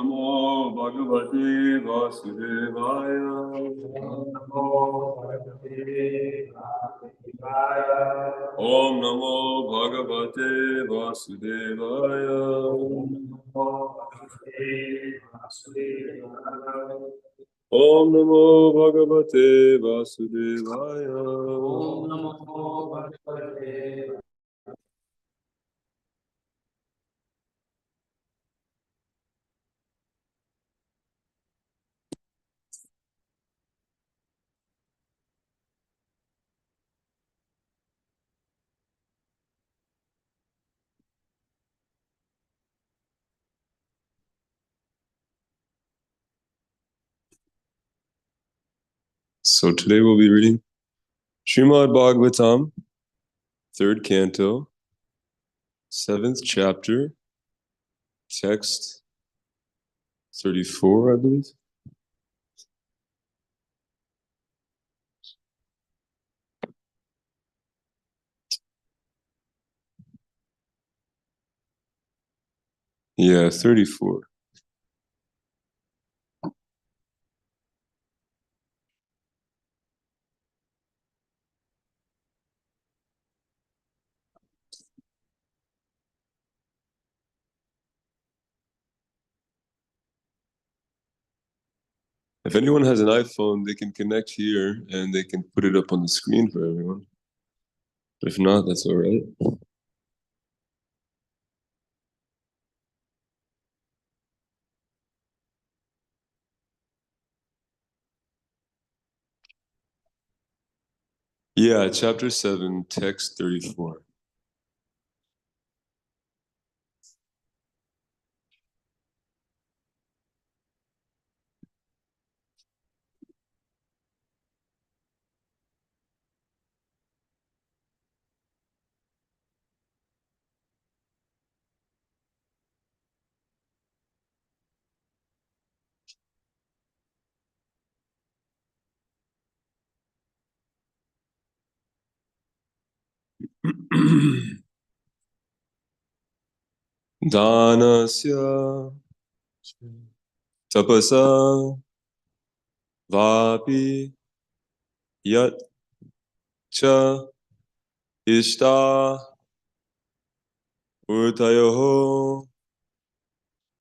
Namo Bhagavate Vasudevaya. Om Namo Bhagavate Vasudevaya. Om Namo Bhagavate Vasudevaya. Om Namo Bhagavate Vasudevaya. Om Namo Bhagavate Vasudevaya. Om Namo Bhagavate. So today we'll be reading Srimad Bhagavatam, 3rd canto, 7th chapter, text 34, I believe. Yeah, 34. If anyone has an iPhone, they can connect here and they can put it up on the screen for everyone. But if not, that's all right. Yeah, chapter 7, text 34. Dhanasya tapasa vapi yat cha ishta urtayoho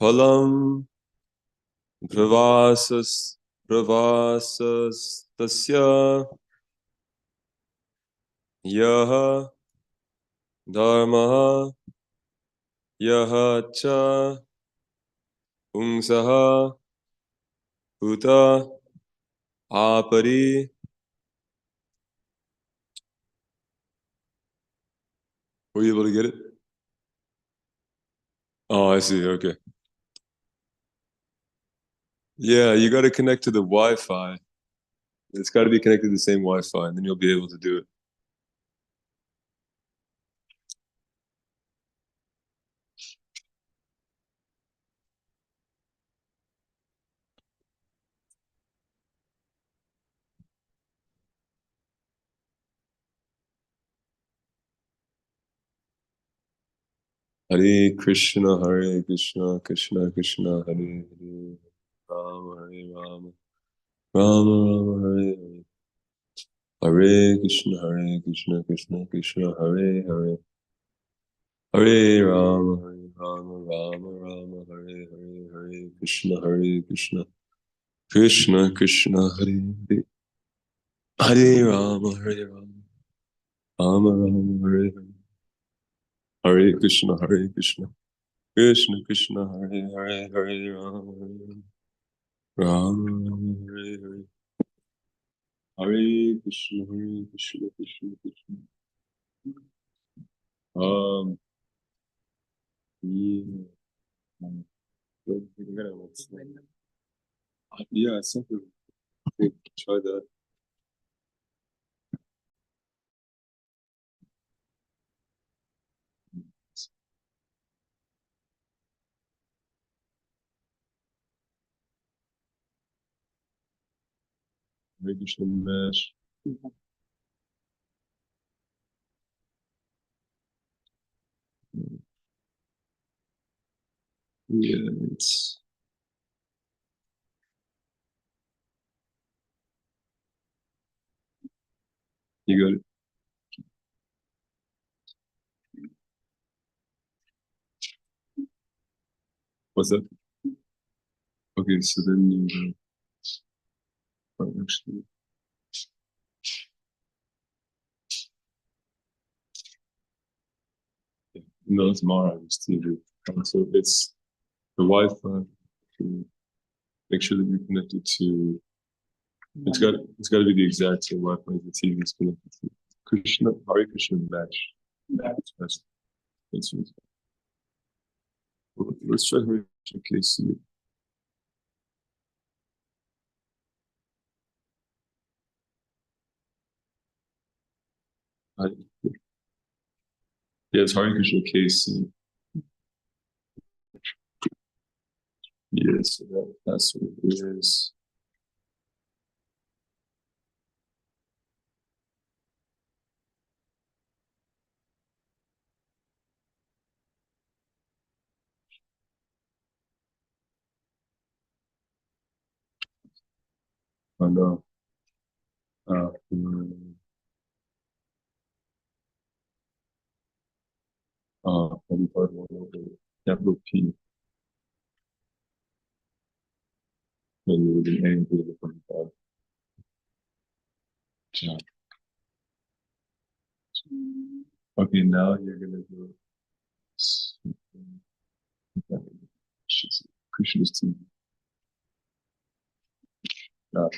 phalam pravasas tasya yaha dharmaha yaha cha pungsaha uta apari. Were you able to get it? Oh, I see. Okay. Yeah, you got to connect to the Wi-Fi. It's got to be connected to the same Wi-Fi, and then you'll be able to do it. Hare Krishna, Krishna Krishna, Hare Hare, Rama, Rama Rama, Hare Hare. Hare Krishna, Krishna Krishna, Hare Hare. Hare Rama, Rama, Hare Hare, Hare Krishna, Krishna Krishna, Hare Hare. Hare Rama, Rama, Hare Hare. Hare Krishna, Krishna Krishna, Hare Hare, Hare Rama, Rama, Hare Hare. Hare Krishna, Krishna Krishna. Yeah. Yeah, something. Try that. Hare Krishna Mash. Yeah, it's You got it. What's that? Okay, so then you actually. No, it's Mars TV. So it's the Wi-Fi. To make sure that you're connected to. It's got to be the exact same Wi-Fi the TV is connected to. Krishna, Hare Krishna match. That's it. Let's try Hare Krishna KC. Yeah, it's Hare Krishna KC. Yes, that's what it is. I know. Capital one over capital P, and with an A to the 45. Yeah. Okay, now you're gonna go. Krishna's team. Uh,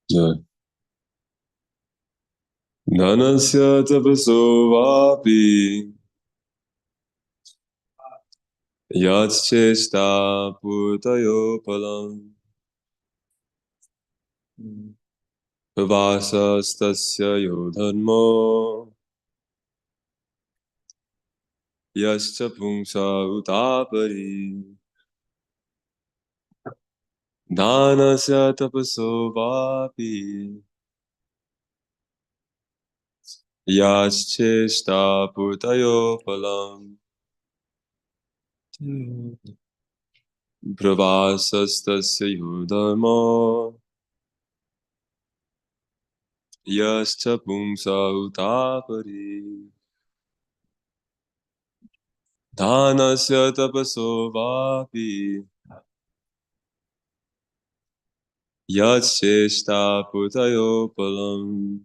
yeah. Dhanasya tapaso vapi yatchesta putayo palam vavasastasya yodharmo yascha pumsa utapari dhanasya tapaso vapi yatchesta putayo palam pravasastasya yodharmo yascha pumsa utapari dhanasya tapaso vapi yacheshta putayopalam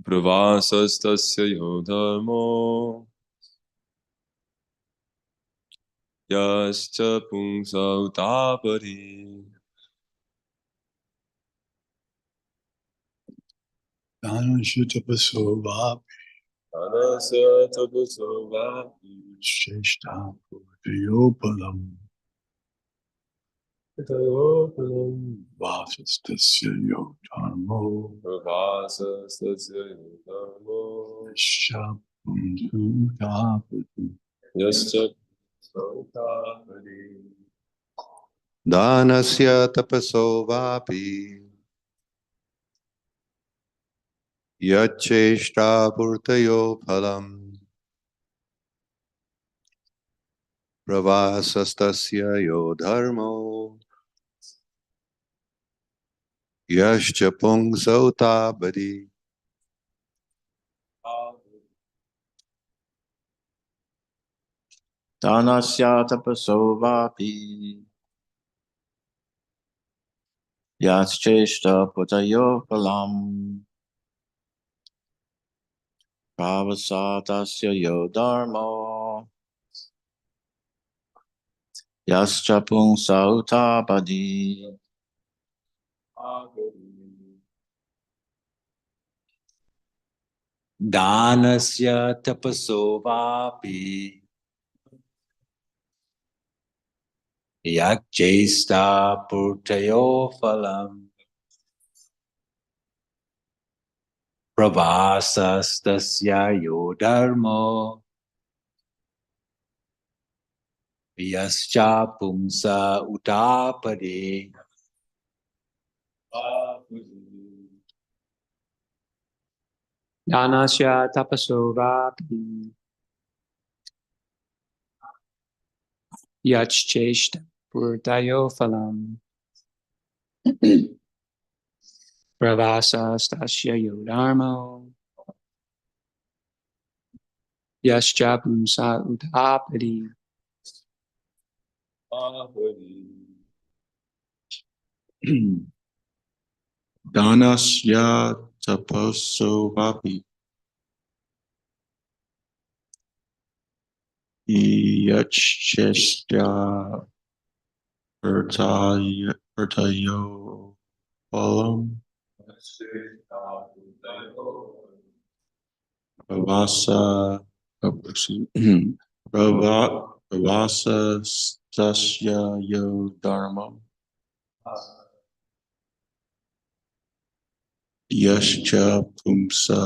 pravasastasya yodharmo yascha pumsa utapari Dhanasya tapaso vapi dhanasya tapaso vapi sheshta purvayopalam vasastasya yodharmo pravasastasya yodharmo shapam sutapati yascha pumsa utapari Danasya tapaso vapi yacheshta purtayo phalam pravasastasya yo dharmo yascha pungsautabadi. Danasya tapaso vapi yascheshta putayo phalam pravasatasya yo dharmo yascha pungsa utapadi. Danasya tapaso vapi yakjesta purtayo phalam pravasastasya yo dharmo yascha pumsa utapade. Danasya tapaso vapi yachcheshta purtayo phalam pravasa stasya yodharmo yascha pumsa utapadi. Danasya tapaso vapi yacheshta purtayo phalam pravasa pravasa stasya yo dharma yascha pumsa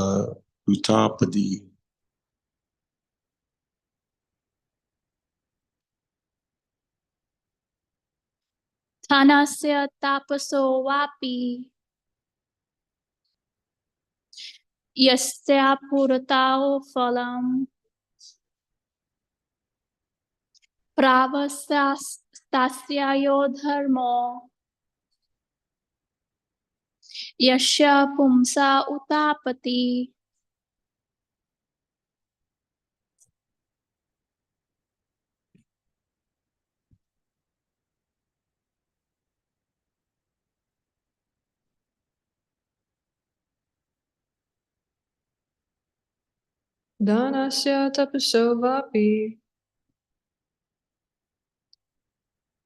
utapadi. Tanasya tapaso vapi yasya puratao phalam pravasastasya yodharmo yasya pumsa utapati. Danasya tapaso vapi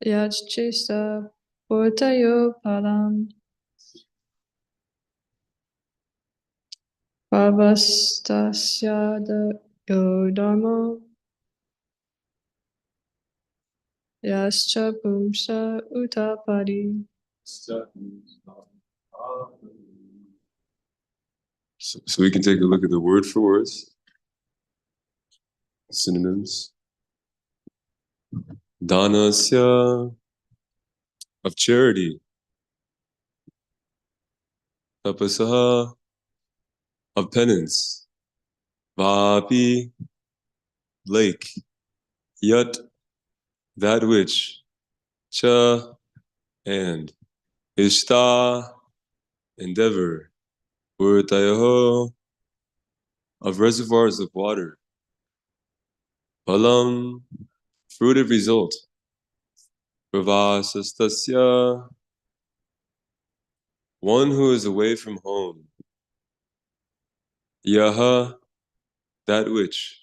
yachchesta purtayo phalam pravastasya yo dharmo yascha pumsa utapadi. So we can take a look at the word for words, synonyms. Danasya, of charity. Tapasaha, of penance. Vapi, lake. Yat, that which. Cha, and. Ishta, endeavor. Urtayaho, of reservoirs of water. Phalam, fruitive result. Pravasastasya, one who is away from home. Yaha, that which.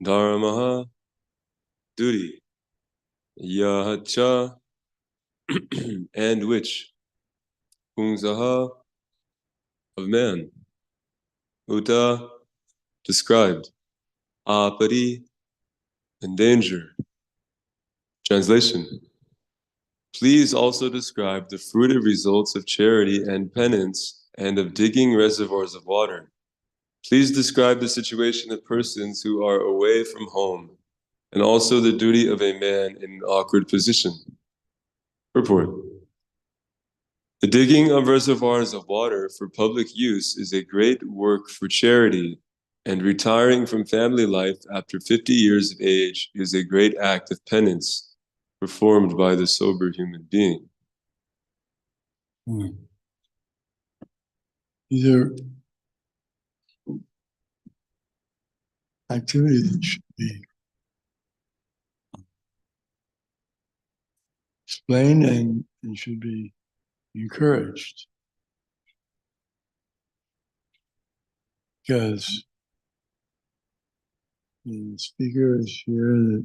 Dharmaha, duty. Yahacha, and which. Pungsaha, of man. Uta, described. Apari, in danger. Translation. Please also describe the fruitive results of charity and penance and of digging reservoirs of water. Please describe the situation of persons who are away from home and also the duty of a man in an awkward position. Purport. The digging of reservoirs of water for public use is a great work for charity, and retiring from family life after 50 years of age is a great act of penance performed by the sober human being. These are activities that should be explained and should be encouraged. Because the speakers here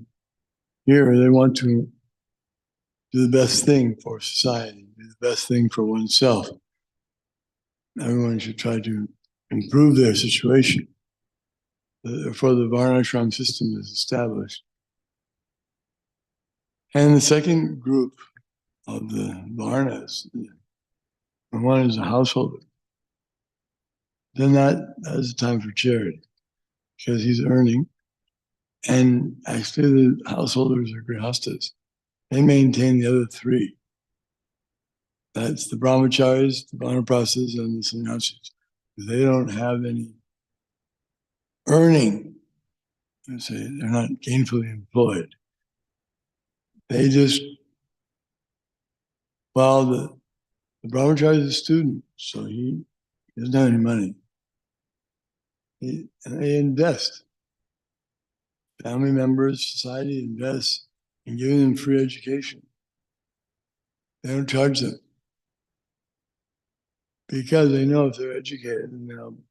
they want to do the best thing for society, do the best thing for oneself. Everyone should try to improve their situation. Therefore, the Varnashram system is established. And the second group of the Varnas, one is a householder. Then that is a time for charity, because he's earning. And actually, the householders are grihastas. They maintain the other three. That's the brahmacharis, the vanaprasthas, and the sannyasis. They don't have any earning. They're not gainfully employed. They just, well, the brahmachari is a student, so he doesn't have any money. And they invest. Family members, society invests in giving them free education. They don't charge them. Because they know if they're educated, then they'll be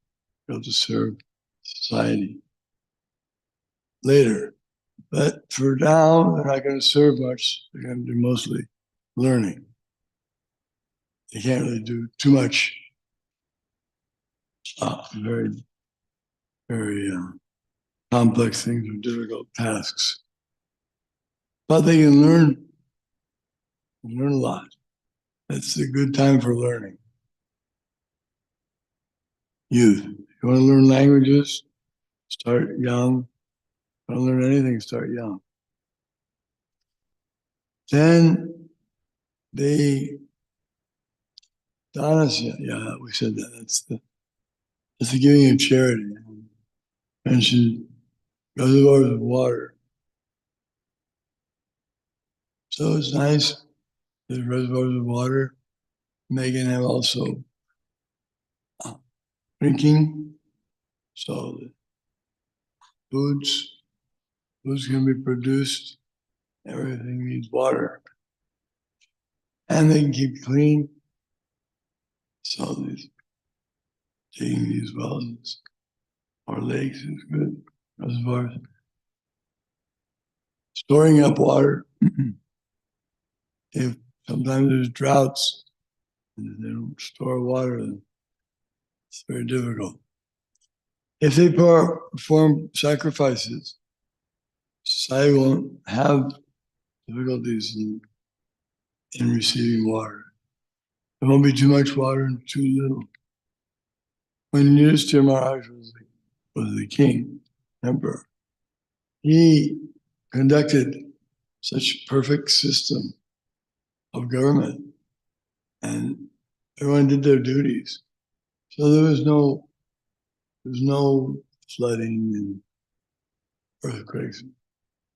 able to serve society later. But for now, they're not going to serve much. They're going to do mostly learning. They can't really do too much very, very complex things or difficult tasks. But they can learn a lot. It's a good time for learning. Youth. You want to learn languages? Start young. You want to learn anything? Start young. Then they Dhanasya, yeah, we said that. That's the giving of charity. Mentioned reservoirs of water. So it's nice. There's reservoirs of water. They can have also drinking. So the foods can be produced. Everything needs water. And they can keep clean. So digging these wells or lakes is good. Reservoirs. Storing up water. If sometimes there's droughts and they don't store water, then it's very difficult. If they perform sacrifices, society won't have difficulties in receiving water. There won't be too much water and too little. When Yudhishthira Maharaj was the king, emperor, he conducted such a perfect system of government, and everyone did their duties. So there was no flooding and earthquakes.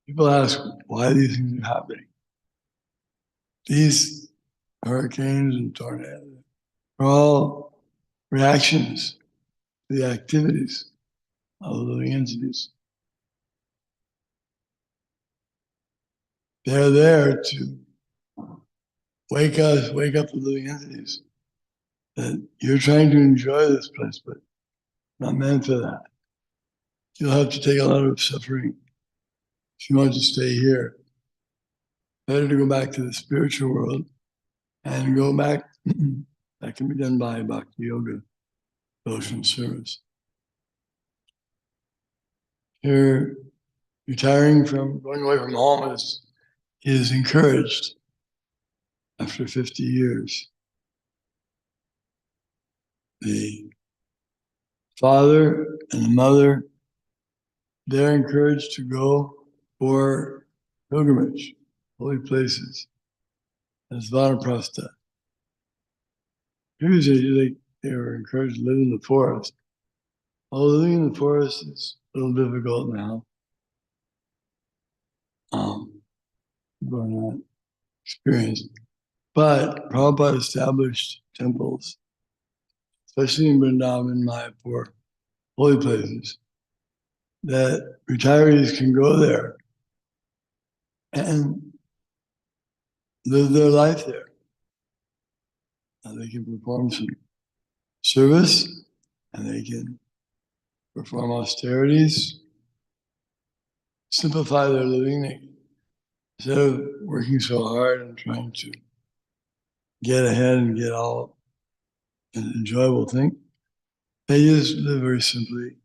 People ask why these things are happening. These hurricanes and tornadoes are all reactions to the activities of the living entities. They're there to wake up the living entities. That you're trying to enjoy this place, but not meant for that. You'll have to take a lot of suffering if you want to stay here. Better to go back to the spiritual world and go back. That can be done by bhakti yoga, devotion service. Here, retiring from going away from home is encouraged after 50 years. The father and the mother, they're encouraged to go for pilgrimage, holy places. as vanaprastha. Previously, they were encouraged to live in the forest. Although living in the forest is a little difficult now. People are not experienced. But Prabhupada established temples, especially in Vrindavan, Mayapur, holy places, that retirees can go there and live their life there. And they can perform some service, and they can perform austerities, simplify their living. Instead of working so hard and trying to get ahead and get all an enjoyable thing, they just live very simply.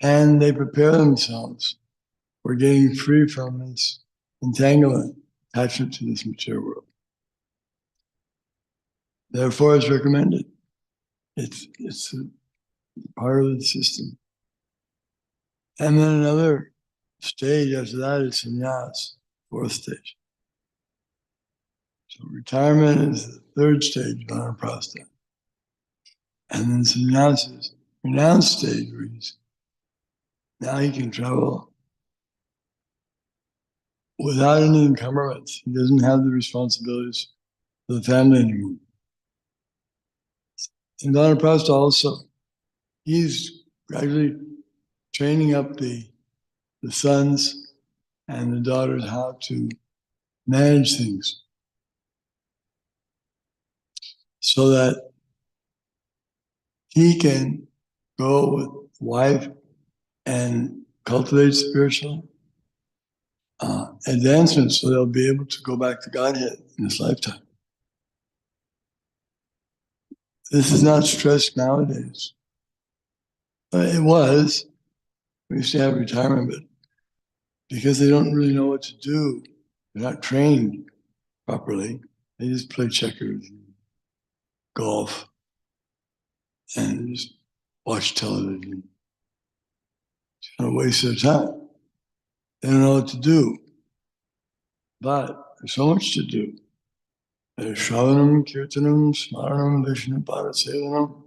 And they prepare themselves for getting free from this entanglement, attachment to this material world. Therefore, it's recommended. It's a part of the system. And then another stage after that is sannyas, fourth stage. So retirement is the third stage, vanaprastha. And then sannyas is renounced stage, where now he can travel without any encumbrance. He doesn't have the responsibilities for the family anymore. In vanaprastha also, he's gradually training up the sons and the daughters how to manage things so that he can go with wife and cultivate spiritual advancement, so they'll be able to go back to Godhead in this lifetime. This is not stressed nowadays. It was. We used to have retirement, but because they don't really know what to do, they're not trained properly, they just play checkers, and golf, and just watch television. It's kind of a waste of time. They don't know what to do. But there's so much to do. There's Shravanam, Kirtanam, Smaranam, Vishnu Parasevanam,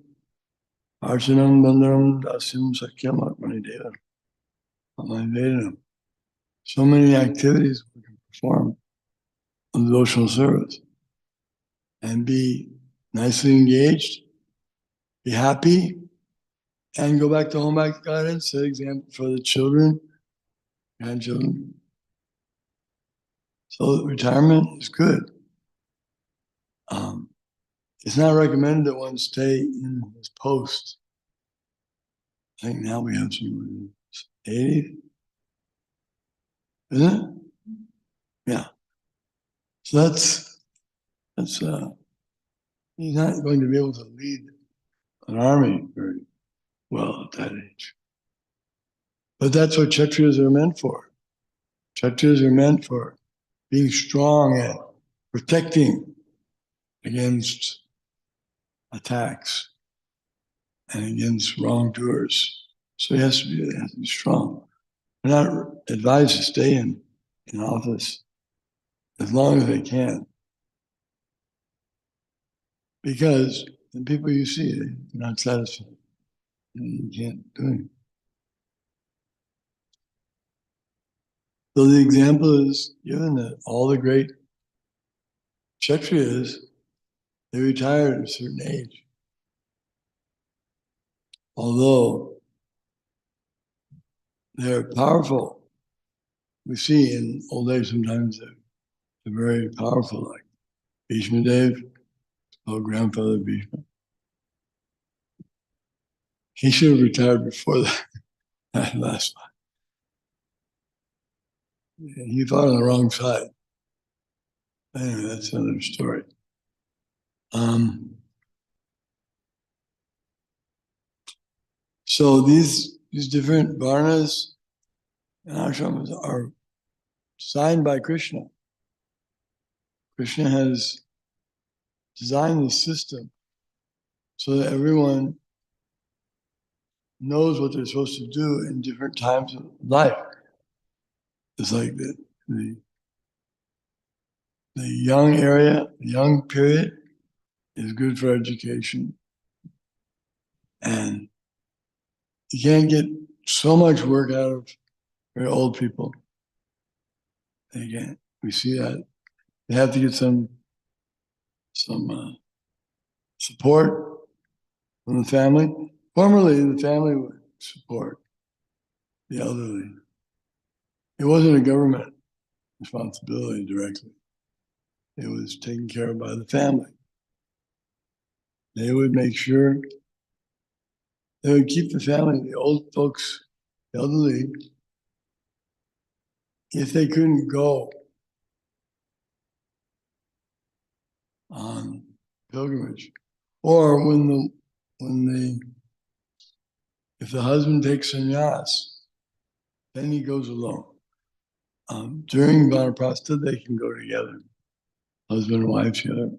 Archanam, Bandaram, Dasyam, Sakyam, Atmani Devam, Atmani Vedanam. So many activities we can perform on devotional service and be nicely engaged, be happy, and go back to home, back to God, and set example for the children, grandchildren. So retirement is good. It's not recommended that one stay in his post. I think now we have some 80, isn't it? Yeah. So that's he's not going to be able to lead an army very well at that age. But that's what Kshatriyas are meant for. Kshatriyas are meant for being strong and protecting against attacks and against wrongdoers. So he has to be strong. They're not advised to stay in office as long as they can. Because the people you see, they're not satisfied. You can't do anything. So the example is given that all the great Kshatriyas, they retired at a certain age. Although they're powerful, we see in old age sometimes they're very powerful, like Bhishma Dev, our grandfather Bhishma. He should have retired before that last one. He fought on the wrong side. Anyway, that's another story. So these different varnas and ashramas are designed by Krishna. Krishna has designed the system so that everyone knows what they're supposed to do in different times of life. It's like the the young area, the young period is good for education. And you can't get so much work out of very old people. Again, we see that they have to get some support from the family. Formerly, the family would support the elderly. It wasn't a government responsibility directly. It was taken care of by the family. They would make sure they would keep the family, the old folks, the elderly, if they couldn't go on pilgrimage, or if the husband takes sannyas, then he goes alone. During Vanaprastha, they can go together, husband and wife together.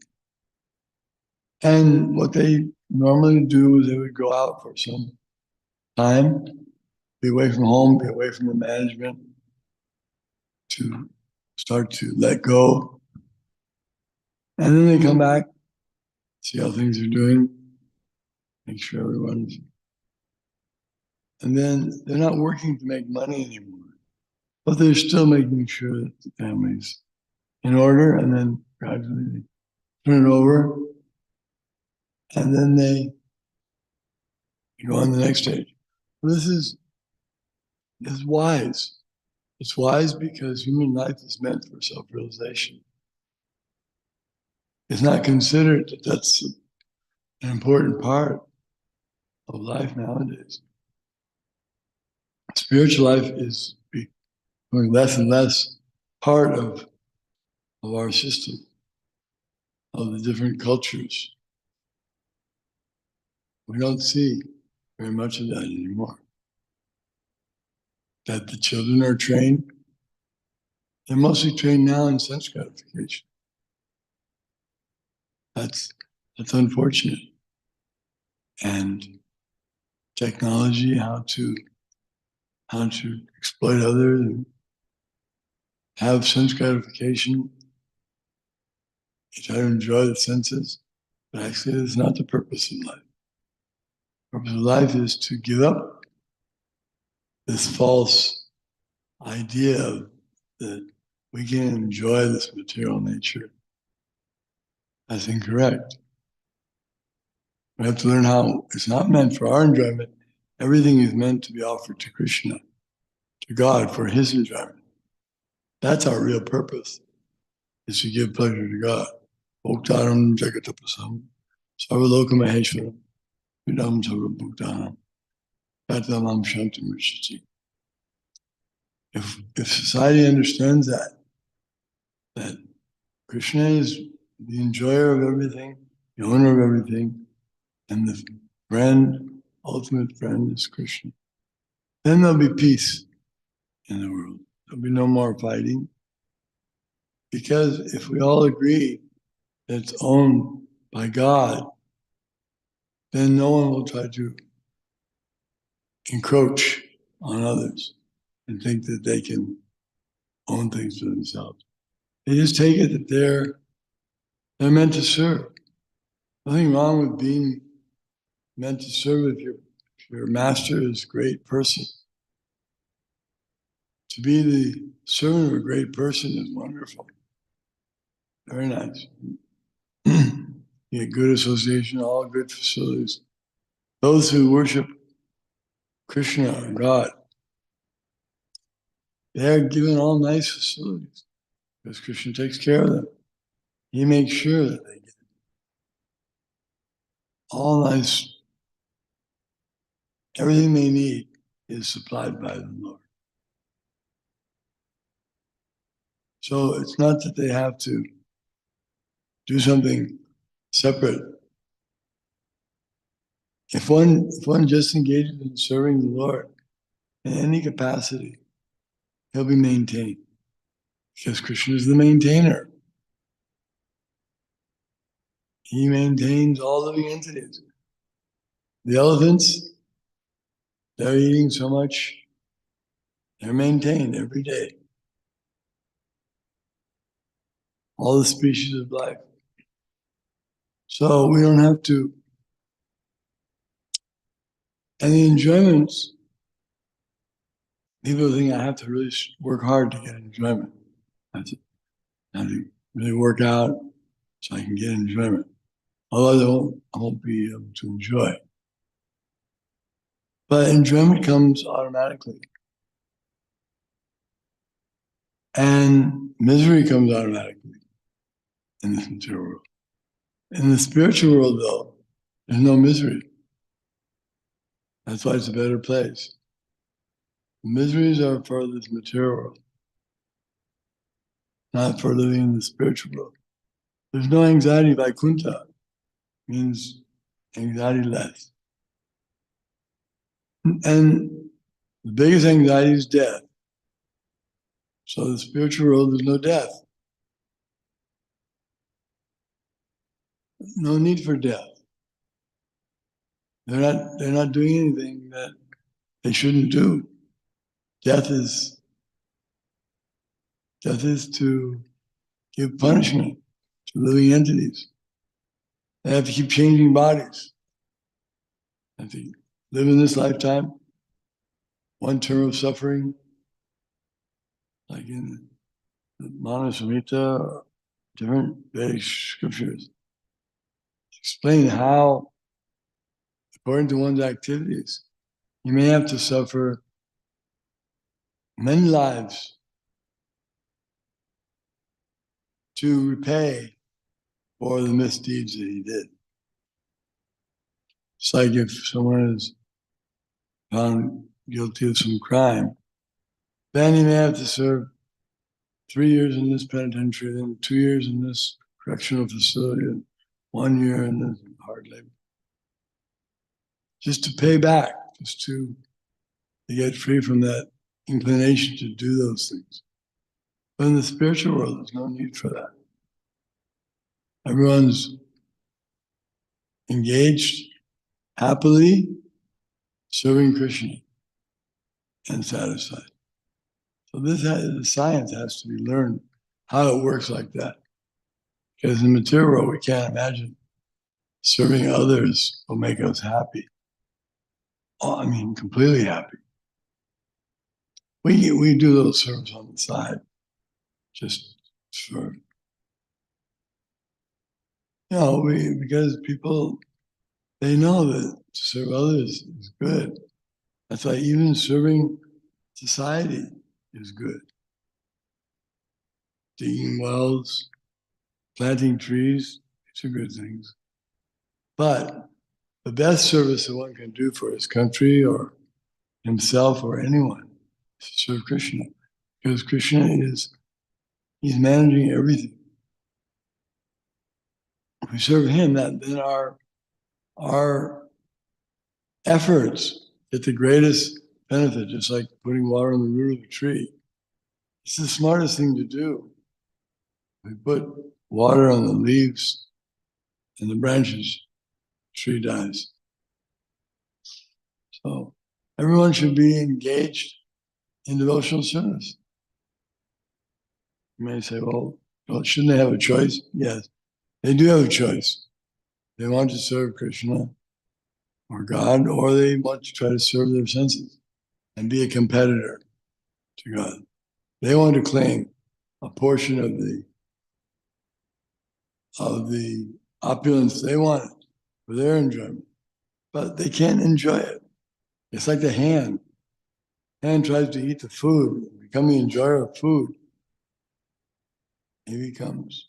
And what they normally do is they would go out for some time, be away from home, be away from the management, to start to let go. And then they come back, see how things are doing, make sure everyone's. And then they're not working to make money anymore, but they're still making sure that the family's in order, and then gradually they turn it over, and then they go on the next stage. This is wise. It's wise because human life is meant for self-realization. It's not considered that that's an important part of life nowadays. Spiritual life is becoming less and less part of our system, of the different cultures. We don't see very much of that anymore. That the children are trained, they're mostly trained now in sense gratification. That's unfortunate. And technology, how to exploit others and have sense gratification. You try to enjoy the senses, but actually it's not the purpose of life. The purpose of life is to give up this false idea that we can enjoy this material nature. That's incorrect. We have to learn how it's not meant for our enjoyment. Everything is meant to be offered to Krishna, to God, for his enjoyment. That's our real purpose, is to give pleasure to God. Bhoktaram jagatapasam, sarvaloka maheshwaram, vidam sarvabhuktanam, tatamam shantam rishati. If society understands that Krishna is the enjoyer of everything, the owner of everything, and the friend, ultimate friend is Krishna, then there'll be peace in the world. There'll be no more fighting. Because if we all agree that it's owned by God, then no one will try to encroach on others and think that they can own things for themselves. They just take it that they're meant to serve. Nothing wrong with being meant to serve if your master is a great person. To be the servant of a great person is wonderful. Very nice. You get good association, all good facilities. Those who worship Krishna or God, they are given all nice facilities because Krishna takes care of them. He makes sure that they get all nice, everything they need is supplied by the Lord. So it's not that they have to do something separate. If one just engages in serving the Lord in any capacity, he'll be maintained because Krishna is the maintainer. He maintains all living entities. The elephants, they're eating so much, they're maintained every day. all the species of life. So we don't have to, and the enjoyments, people think I have to really work hard to get enjoyment. I have to really work out so I can get enjoyment. Otherwise, I won't be able to enjoy. But enjoyment comes automatically. And misery comes automatically in this material world. In the spiritual world, though, there's no misery. That's why it's a better place. The miseries are for this material world, not for living in the spiritual world. There's no anxiety. Vaikuntha means anxiety less. And the biggest anxiety is death. So in the spiritual world, there's no death. No need for death. They're not doing anything that they shouldn't do. Death is to give punishment to living entities. They have to keep changing bodies. They have to live in this lifetime, one term of suffering, like in the Manusamhita or different Vedic scriptures. Explain how, according to one's activities, you may have to suffer many lives to repay for the misdeeds that he did. It's like if someone is found guilty of some crime, then he may have to serve 3 years in this penitentiary, then 2 years in this correctional facility, and 1 year in this hard labor. Just to pay back, just to get free from that inclination to do those things. But in the spiritual world, there's no need for that. Everyone's engaged happily serving Krishna and satisfied. So the science has to be learned how it works like that. Because in the material world, we can't imagine serving others will make us happy. Oh, I mean, completely happy. We do little service on the side, just for, because people, they know that to serve others is good. That's why even serving society is good. Digging wells, planting trees, these are good things. But the best service that one can do for his country or himself or anyone is to serve Krishna. Because Krishna he's managing everything. If we serve him, then our efforts get the greatest benefit, just like putting water on the root of a tree. It's the smartest thing to do. We put water on the leaves and the branches, the tree dies. So everyone should be engaged in devotional service. You may say, well, shouldn't they have a choice? Yes, they do have a choice. They want to serve Krishna or God, or they want to try to serve their senses and be a competitor to God. They want to claim a portion of the opulence they want it for their enjoyment, but they can't enjoy it. It's like the hand. Hand tries to eat the food, become the enjoyer of food. He becomes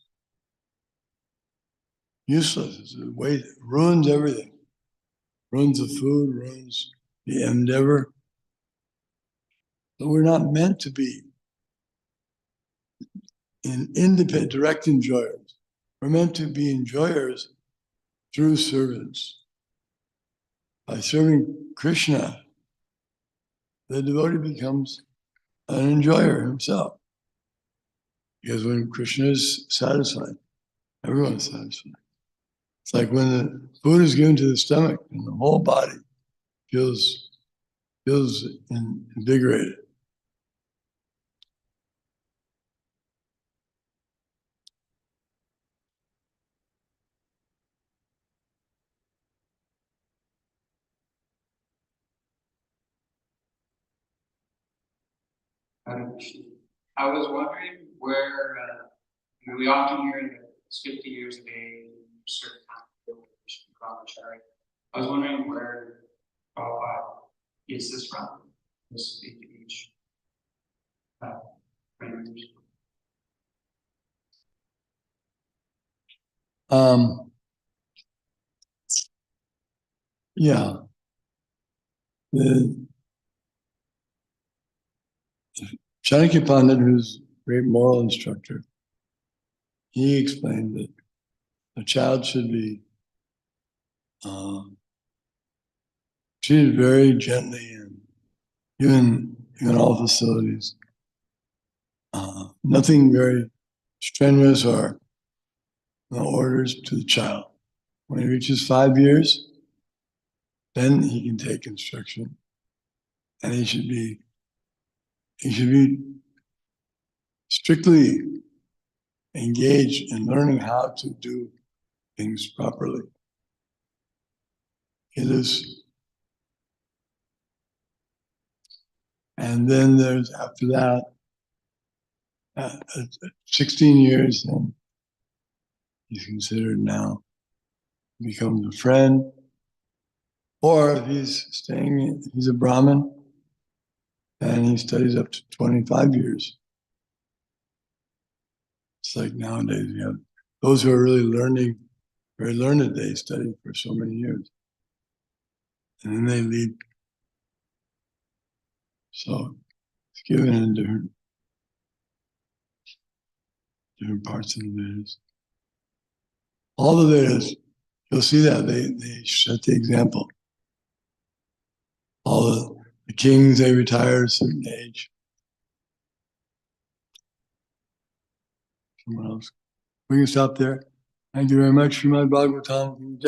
useless. It's a waste. It ruins everything. Ruins the food, ruins the endeavor. But we're not meant to be independent, direct enjoyers. We're meant to be enjoyers through servants. By serving Krishna, the devotee becomes an enjoyer himself. Because when Krishna is satisfied, everyone is satisfied. It's like when the food is given to the stomach and the whole body feels invigorated. I was wondering where, we often hear that it's 50 years of age, and certain time to brahmachari. I was wondering where Prabhupada gets this from, this age. Range. Yeah. The Chanakya Pandit, who's a great moral instructor, he explained that a child should be treated very gently and given all facilities. Nothing very strenuous or no orders to the child. When he reaches 5 years, then he can take instruction, and he should be strictly engaged in learning how to do things properly. It is, and then there's after that, 16 years, and he's considered now becomes a friend, or if he's a Brahmin, and he studies up to 25 years. It's like nowadays we have those who are really learning, very learned, they study for so many years. And then they leave. So it's given in different parts of the Vedas. All the Vedas, you'll see that they set the example. All the kings, they retire at a certain age. Someone else. We can stop there. Thank you very much, Srimad Bhagavatam.